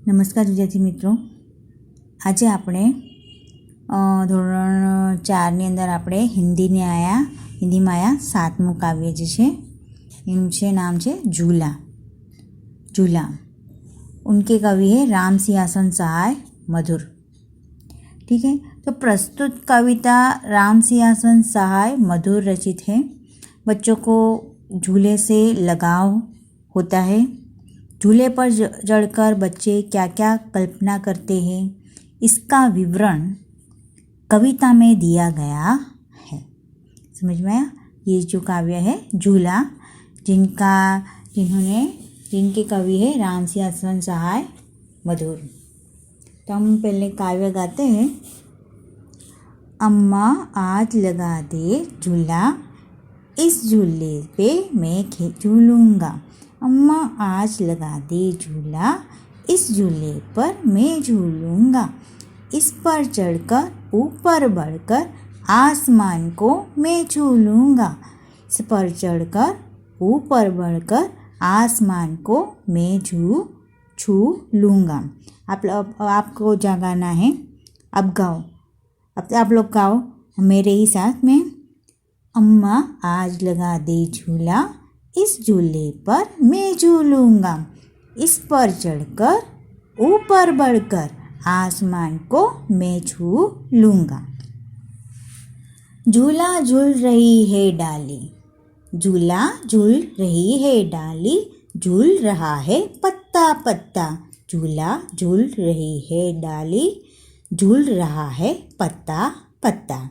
નમસ્કાર વિદ્યાર્થી મિત્રો, આજે આપણે ધોરણ 4ની અંદર આપણે હિન્દીમાં આવ્યા 7મું કાવ્ય જે છે એનું છે નામ છે झूला। झूला उनके कवि है राम सिंहासन सहाय मधुर। ठीक है, तो प्रस्तुत कविता राम सिंहासन सहाय मधुर रचित है। बच्चों को झूले से लगाव होता है। झूले पर चढ़कर बच्चे क्या क्या कल्पना करते हैं, इसका विवरण कविता में दिया गया है। समझ में आया? ये जो काव्य है झूला, जिनके कवि है राम सिंहासन सहाय मधुर। तो हम पहले काव्य गाते हैं। अम्मा आज लगा दे झूला, इस झूले पे मैं झूलूंगा। अम्मा आज लगा दे झूला, इस झूले पर मैं झूलूंगा। इस पर चढ़कर ऊपर बढ़कर आसमान को मैं छू लूँगा। इस पर चढ़कर ऊपर बढ़कर आसमान को मैं छू लूँगा। आपको क्या गाना है? अब गाओ, अब आप लोग गाओ मेरे ही साथ में। अम्मा आज लगा दे झूला, इस झूले पर मैं झूलूंगा। इस पर चढ़कर ऊपर बढ़कर आसमान को मैं छू लूँगा। झूला झूल रही है डाली, झूला झूल रही है डाली, झूल रहा है पत्ता पत्ता। झूला झूल रही है डाली, झूल रहा है पत्ता पत्ता।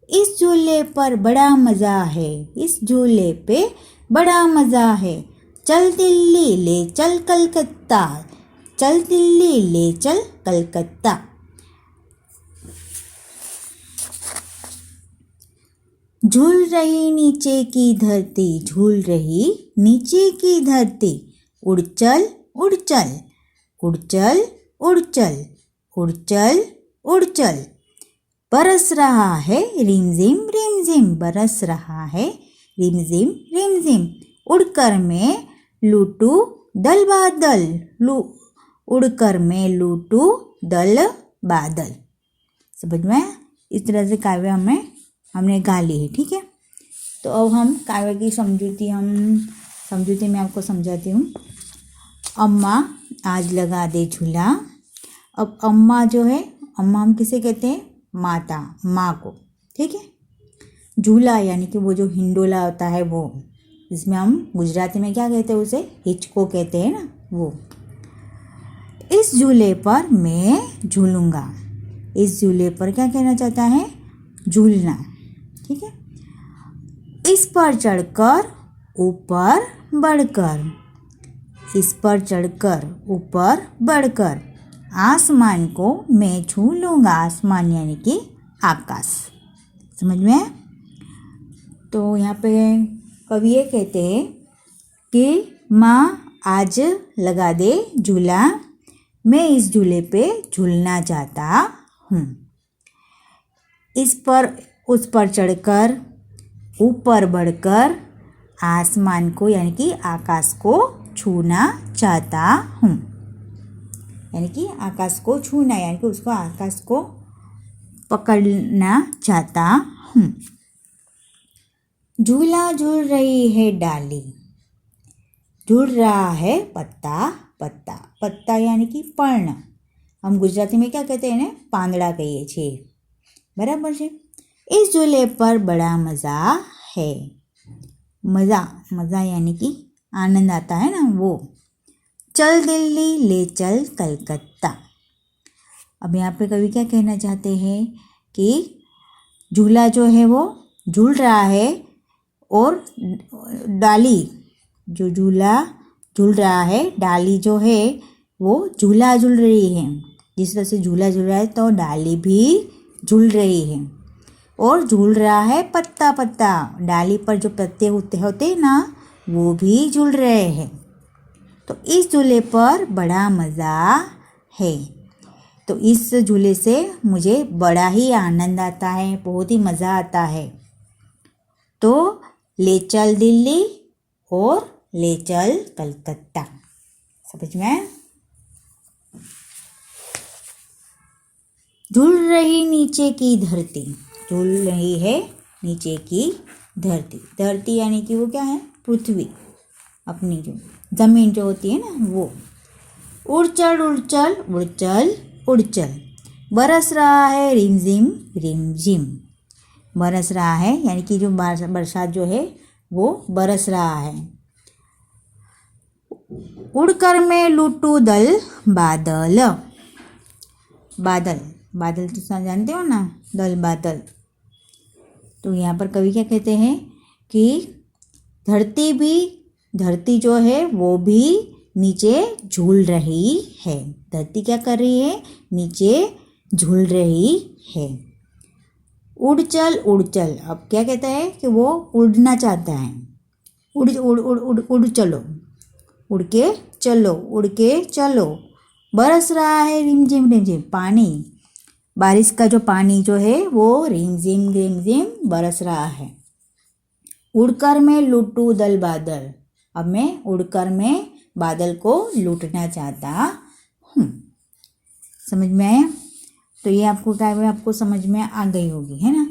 इस झूले पर बड़ा मज़ा है, इस झूले पे बड़ा मज़ा है। चल दिल्ली ले चल कलकत्ता, चल दिल्ली ले चल कलकत्ता। झूल रही नीचे की धरती, झूल रही नीचे की धरती। उड़ चल उड़ चल, उड़ चल उड़ चल, उड़ चल उड़ चल। बरस रहा है रिमझिम रिमझिम, बरस रहा है रिमझिम रिमझिम। उड़कर मैं लूटूं दल बादल, उड़कर मैं लूटूं दल बादल। समझ में? इस तरह से काव्य हमने गा ली है। ठीक है, तो अब हम काव्य की समझूती मैं आपको समझाती हूँ। अम्मा आज लगा दे झूला। अब अम्मा जो है, अम्मा हम किसे कहते हैं? माता, माँ को। ठीक है, झूला यानी कि वो जो हिंडोला होता है वो, जिसमें हम गुजराती में क्या कहते हैं? उसे हिचको कहते हैं ना, वो। इस झूले पर मैं झूलूंगा। इस झूले पर क्या कहना चाहता है? झूलना। ठीक है, इस पर चढ़कर ऊपर बढ़कर, इस पर चढ़कर ऊपर बढ़कर आसमान को मैं छू लूँगा। आसमान यानी कि आकाश। समझ में? तो यहाँ पे कवि ये कहते हैं कि माँ आज लगा दे झूला, मैं इस झूले पे झूलना चाहता हूँ। उस पर चढ़कर ऊपर बढ़कर आसमान को यानी कि आकाश को छूना चाहता हूँ। यानी कि आकाश को छूना यानी कि उसको आकाश को पकड़ना चाहता हूँ। झूला झूल रही है डाली, झूल रहा है पत्ता पत्ता। पत्ता यानी कि पर्ण, हम गुजराती में क्या कहते हैं? પાંદડા કહીએ છીએ। बराबर है। इस झूले पर बड़ा मज़ा है। मज़ा, मज़ा यानी कि आनंद आता है ना, वो। चल दिल्ली ले चल कलकत्ता। अब यहाँ पे कवि क्या कहना चाहते हैं कि झूला जो है वो झूल रहा है और डाली, जो झूला झूल रहा है, डाली जो है वो झूला झूल रही है। जिस तरह से झूला झूल रहा है तो डाली भी झूल रही है। और झूल रहा है पत्ता पत्ता, डाली पर जो पत्ते होते ना वो भी झूल रहे हैं। तो इस झूले पर बड़ा मज़ा है। तो इस झूले से मुझे बड़ा ही आनंद आता है, बहुत ही मज़ा आता है। तो ले चल दिल्ली और ले चल कलकत्ता। समझ में? झूल रही नीचे की धरती, झूल रही है नीचे की धरती। धरती यानी कि वो क्या है, पृथ्वी, अपनी जो ज़मीन जो होती है ना वो। उड़ चल उड़ चल उड़ चल उड़ चल, बरस रहा है रिमझिम रिमझिम। बरस रहा है यानी कि जो बरसात जो है वो बरस रहा है। उड़कर मैं लूटूं दल बादल, बादल, बादल तो जानते हो ना, दल बादल। तो यहाँ पर कवि क्या कहते हैं कि धरती जो है वो भी नीचे झूल रही है। धरती क्या कर रही है, नीचे झूल रही है। उड़ चल उड़ चल, अब क्या कहता है कि वो उड़ना चाहता है। उड़ उड़ उड़ उड़ उड़ चलो, उड़ के चलो, उड़ के चलो। बरस रहा है रिमझिम रिमझिम, पानी, बारिश का जो पानी जो है वो रिमझिम रिमझिम बरस रहा है। उड़कर मैं लूटूं दल बादल, अब मैं उड़कर मैं बादल को लूटना चाहता हूँ। समझ में आया? तो ये आपको क्या है, आपको समझ में आ गई होगी, है ना।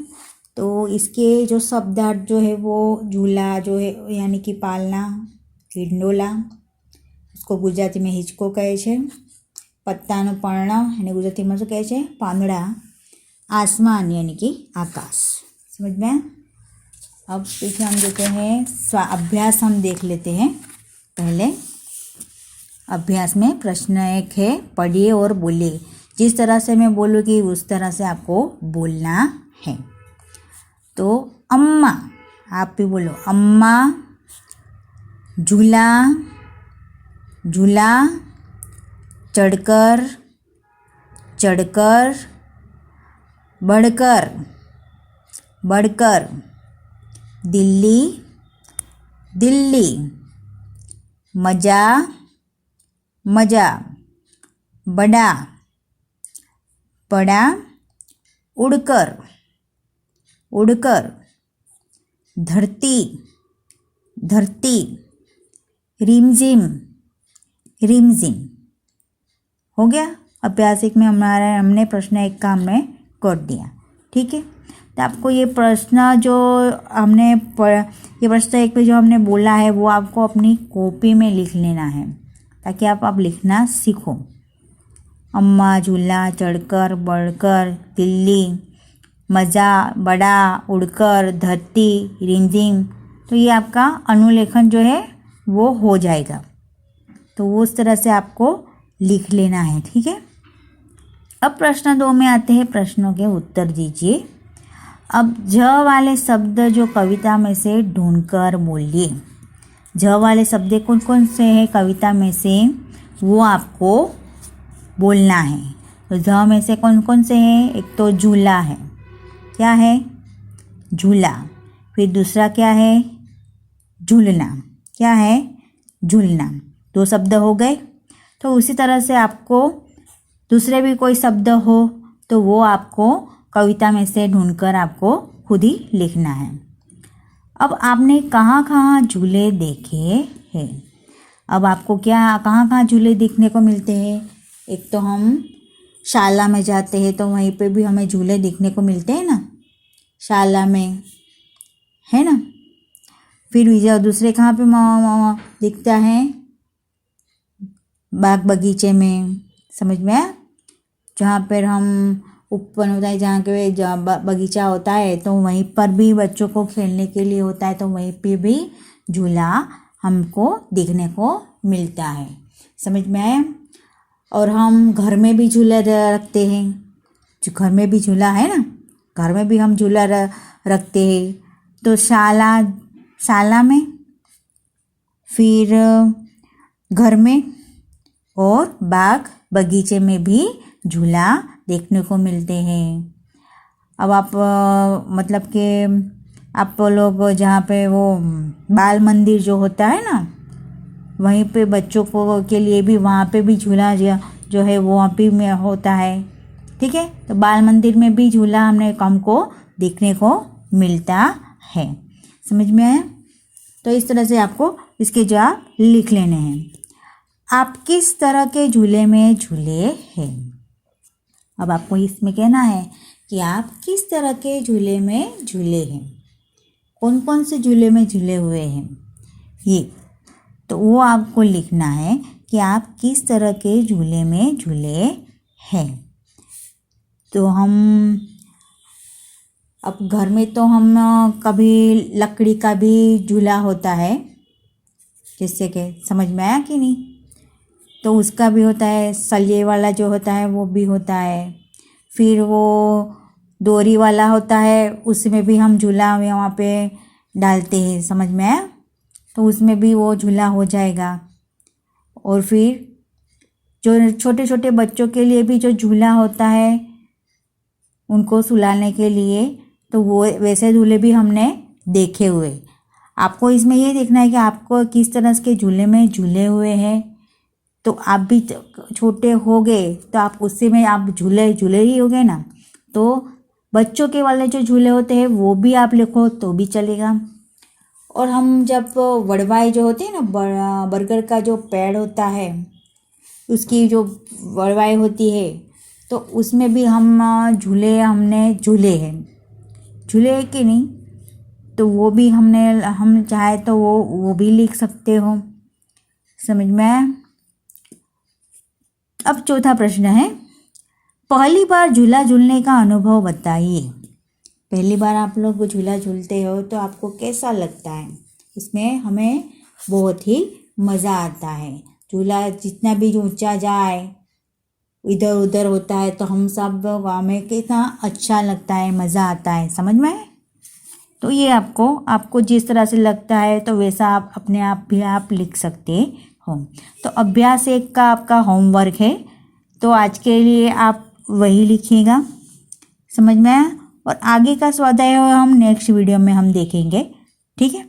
तो इसके जो शब्दार्थ जो है वो झूला जो है यानी कि पालना, हिंडोला, उसको गुजराती में हिचको कहे છે। पत्ताનું पर्ણ એને गुजरातीમાં શું કહે છે, પાંદડા। आसमान यानी कि आकाश। समझ में आया? अब देखिए हम देते हैं अभ्यास, हम देख लेते हैं। पहले अभ्यास में प्रश्न एक है, पढ़िए और बोलिए। जिस तरह से मैं बोलूँगी उस तरह से आपको बोलना है। तो अम्मा, आप भी बोलो अम्मा, झूला, झूला, चढ़कर, चढ़कर, बढ़कर, बढ़कर, दिल्ली, दिल्ली, मजा, मजा, बड़ा, बड़ा, उड़कर, उड़कर, धरती, धरती, रिमझिम, रिमझिम। हो गया। अभ्यास एक में हमने प्रश्न एक का हमने कर दिया। ठीक है। तो आपको ये प्रश्न जो हमने ये प्रश्न एक पे जो हमने बोला है वो आपको अपनी कॉपी में लिख लेना है ताकि आप लिखना सीखो। अम्मा, झूला, चढ़कर, बढ़कर, दिल्ली, मज़ा, बड़ा, उड़कर, धरती, रिमझिम। तो ये आपका अनुलेखन जो है वो हो जाएगा। तो वो उस तरह से आपको लिख लेना है। ठीक है। अब प्रश्न 2 में आते हैं, प्रश्नों के उत्तर दीजिए। अब ज वाले शब्द जो कविता में से ढूंढकर बोलिए। ज वाले शब्द कौन कौन से हैं कविता में से, वो आपको बोलना है। तो ज में से कौन कौन से हैं? एक तो झूला है, क्या है? झूला। फिर दूसरा क्या है? झूलना। क्या है? झूलना। 2 शब्द हो गए। तो उसी तरह से आपको दूसरे भी कोई शब्द हो तो वो आपको कविता में से ढूंढकर आपको खुद ही लिखना है। अब आपने कहाँ कहाँ झूले देखे हैं? अब आपको क्या कहाँ कहाँ झूले देखने को मिलते हैं? एक तो हम शाला में जाते हैं तो वहीं पे भी हमें झूले देखने को मिलते हैं ना, शाला में, है ना। फिर दूसरे कहाँ पे दिखता है? बाग बगीचे में। समझ में आया? जहाँ पर हम उपवन होता है, जहाँ बगीचा होता है तो वहीं पर भी बच्चों को खेलने के लिए होता है, तो वहीं पे भी झूला हमको देखने को मिलता है। समझ में आया? और हम घर में भी झूला रखते हैं, जो घर में भी झूला है ना, घर में भी हम झूला रखते हैं। तो शाला में, फिर घर में, और बाग बगीचे में भी झूला देखने को मिलते हैं। अब आप मतलब कि आप लोग जहाँ पे वो बाल मंदिर जो होता है ना, वहीं पे बच्चों को के लिए भी वहाँ पे भी झूला जो है वो वहाँ पे में होता है। ठीक है। तो बाल मंदिर में भी झूला हमको देखने को मिलता है। समझ में आया? तो इस तरह से आपको इसके जवाब लिख लेने हैं। आप किस तरह के झूले में झूले हैं? अब आपको इसमें कहना है कि आप किस तरह के झूले में झूले हैं, कौन कौन से झूले में झूले हुए हैं ये, तो वो आपको लिखना है कि आप किस तरह के झूले में झूले हैं। तो हम अब घर में तो हम कभी लकड़ी का भी झूला होता है, जिससे कि समझ में आया कि नहीं, तो उसका भी होता है, सलिए वाला जो होता है वो भी होता है, फिर वो डोरी वाला होता है, उसमें भी हम झूला वहाँ पे डालते हैं, समझ में आया, तो उसमें भी वो झूला हो जाएगा। और फिर जो छोटे छोटे बच्चों के लिए भी जो झूला होता है उनको सुलाने के लिए, तो वो वैसे झूले भी हमने देखे हुए। आपको इसमें ये देखना है कि आपको किस तरह के झूले में झूले हुए हैं। तो आप भी छोटे हो गए तो आप उससे में आप झूले ही हो गए ना, तो बच्चों के वाले जो झूले होते हैं वो भी आप लिखो तो भी चलेगा। और हम जब वड़वाई जो होती है ना, बर्गर का जो पेड़ होता है उसकी जो वड़वाई होती है, तो उसमें भी हम हमने झूले हैं कि नहीं, तो वो भी हम चाहे तो वो भी लिख सकते हो। समझ में आया। अब चौथा प्रश्न है, पहली बार झूला झूलने का अनुभव बताइए। पहली बार आप लोग झूला झूलते हो तो आपको कैसा लगता है। इसमें हमें बहुत ही मज़ा आता है। झूला जितना भी ऊंचा जाए, इधर उधर होता है, तो हम सब हमें कितना अच्छा लगता है, मज़ा आता है। समझ में आए। तो ये आपको जिस तरह से लगता है तो वैसा आप अपने आप भी आप लिख सकते हो। तो अभ्यास 1 का आपका होमवर्क है, तो आज के लिए आप वही लिखिएगा। समझ में आया। और आगे का स्वाध्याय हम नेक्स्ट वीडियो में हम देखेंगे। ठीक है।